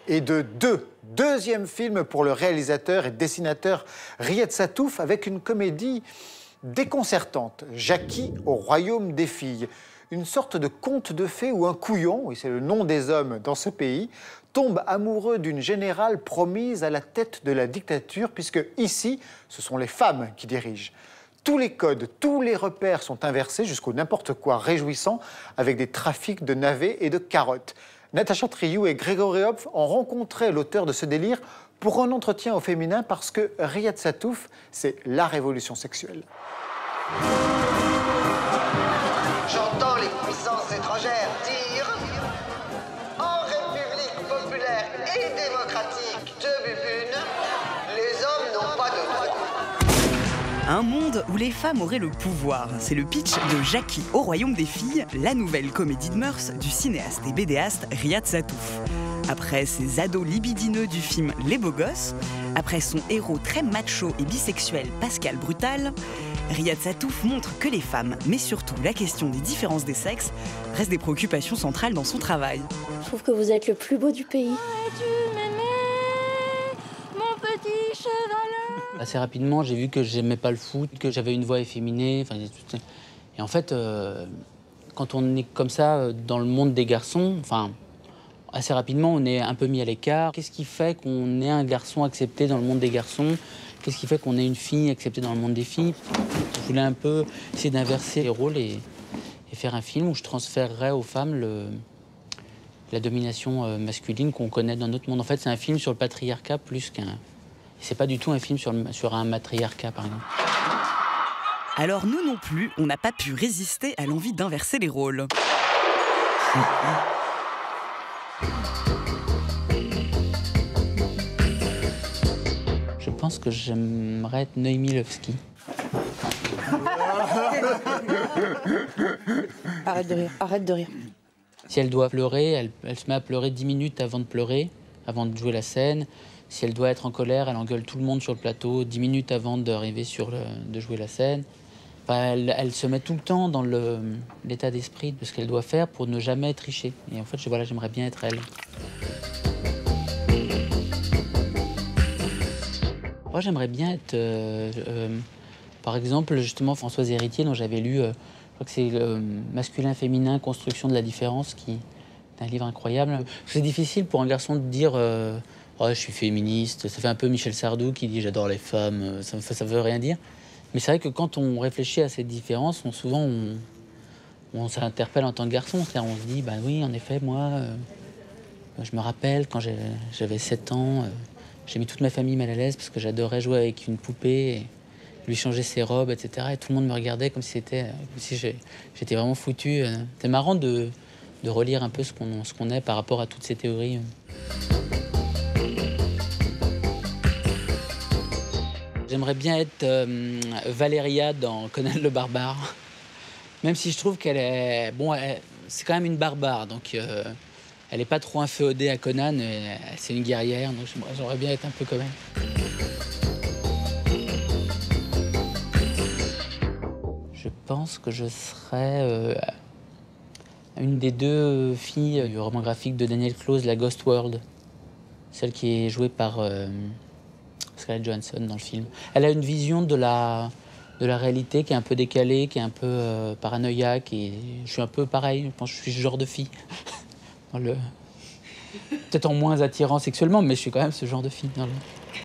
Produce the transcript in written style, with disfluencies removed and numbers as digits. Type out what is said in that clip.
et de deux. Deuxième film pour le réalisateur et dessinateur Riyad Sattouf avec une comédie déconcertante, Jackie au royaume des filles. Une sorte de conte de fées où un couillon, oui c'est le nom des hommes dans ce pays, tombe amoureux d'une générale promise à la tête de la dictature, puisque ici, ce sont les femmes qui dirigent. Tous les codes, tous les repères sont inversés jusqu'au n'importe quoi réjouissant, avec des trafics de navets et de carottes. Natacha Triou et Grégory Hopf ont rencontré l'auteur de ce délire pour un entretien au féminin parce que Riyad Sattouf, c'est la révolution sexuelle. J'entends les puissances étrangères dire en République populaire et démocratique de Bubune, les hommes n'ont pas de droits. Un monde où les femmes auraient le pouvoir. C'est le pitch de Jackie au royaume des filles, la nouvelle comédie de mœurs du cinéaste et bédéaste Riyad Sattouf. Après ses ados libidineux du film Les Beaux Gosses, après son héros très macho et bisexuel Pascal Brutal, Riyad Sattouf montre que les femmes, mais surtout la question des différences des sexes, restent des préoccupations centrales dans son travail. Je trouve que vous êtes le plus beau du pays. Tu m'aimais, mon petit chevalet. Assez rapidement, j'ai vu que j'aimais pas le foot, que j'avais une voix efféminée. Et en fait, quand on est comme ça dans le monde des garçons, assez rapidement, on est un peu mis à l'écart. Qu'est-ce qui fait qu'on est un garçon accepté dans le monde des garçons? Qu'est-ce qui fait qu'on est une fille acceptée dans le monde des filles? Je voulais un peu essayer d'inverser les rôles et faire un film où je transférerais aux femmes la domination masculine qu'on connaît dans notre monde. En fait, c'est un film sur le patriarcat plus qu'un... C'est pas du tout un film sur un matriarcat, par exemple. Alors nous non plus, on n'a pas pu résister à l'envie d'inverser les rôles. Je pense que j'aimerais être Noémie Lovski. Arrête de rire, arrête de rire. Si elle doit pleurer, elle se met à pleurer 10 minutes avant de pleurer, avant de jouer la scène. Si elle doit être en colère, elle engueule tout le monde sur le plateau 10 minutes avant d'arriver de jouer la scène. Elle se met tout le temps dans l'état d'esprit de ce qu'elle doit faire pour ne jamais tricher. Et en fait, j'aimerais bien être elle. Moi, j'aimerais bien être, par exemple, justement, Françoise Héritier, dont j'avais lu, je crois que c'est Masculin, féminin, construction de la différence, qui est un livre incroyable. C'est difficile pour un garçon de dire oh, je suis féministe. Ça fait un peu Michel Sardou qui dit j'adore les femmes, ça veut rien dire. Mais c'est vrai que quand on réfléchit à ces différences, on s'interpelle en tant que garçon. C'est-à-dire on se dit, bah oui, en effet, moi, je me rappelle quand j'avais 7 ans, j'ai mis toute ma famille mal à l'aise parce que j'adorais jouer avec une poupée, et lui changer ses robes, etc. Et tout le monde me regardait comme si j'étais vraiment foutu. C'est marrant de relire un peu ce qu'on est par rapport à toutes ces théories. J'aimerais bien être Valéria dans Conan le Barbare. Même si je trouve qu'elle est... Bon, c'est quand même une barbare, donc elle n'est pas trop inféodée à Conan, c'est une guerrière, donc j'aimerais bien être un peu comme elle. Je pense que je serais une des deux filles du roman graphique de Daniel Close, La Ghost World. Celle qui est jouée par Scarlett Johansson dans le film. Elle a une vision de la réalité qui est un peu décalée, qui est un peu paranoïaque. Et je suis un peu pareil, je pense que je suis ce genre de fille. Peut-être en moins attirant sexuellement, mais je suis quand même ce genre de fille.